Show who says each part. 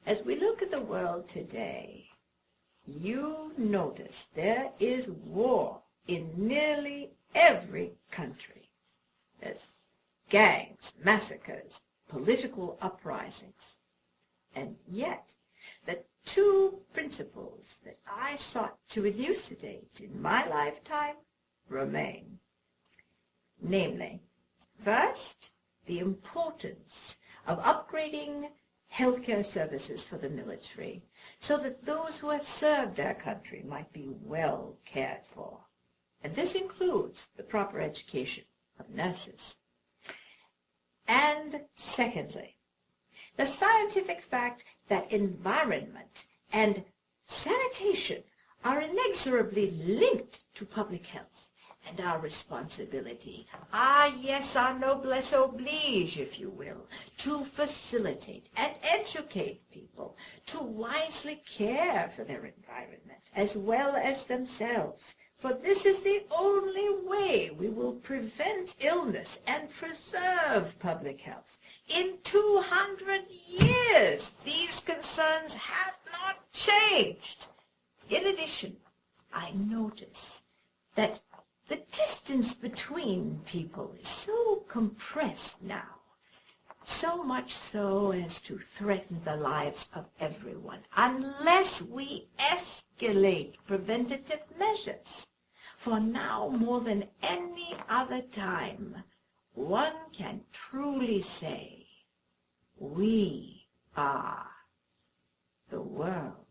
Speaker 1: As we look at the world today, you notice there is war in nearly every country. There's gangs, massacres, political uprisings. And yet, the two principles that I sought to elucidate in my lifetime remain. Namely, first, the importance of upgrading healthcare services for the military so that those who have served their country might be well cared for. And this includes the proper education of nurses. And secondly, the scientific fact that environment and sanitation are inexorably linked to public health, and our responsibility, yes, our noblesse oblige, if you will, to facilitate and educate people to wisely care for their environment as well as themselves. For this is the only way we will prevent illness and preserve public health. In 200 years, these concerns have not changed. In addition, I notice that the distance between people is so compressed now, so much so as to threaten the lives of everyone, unless we escalate preventative measures. For now, more than any other time, one can truly say, we are the world.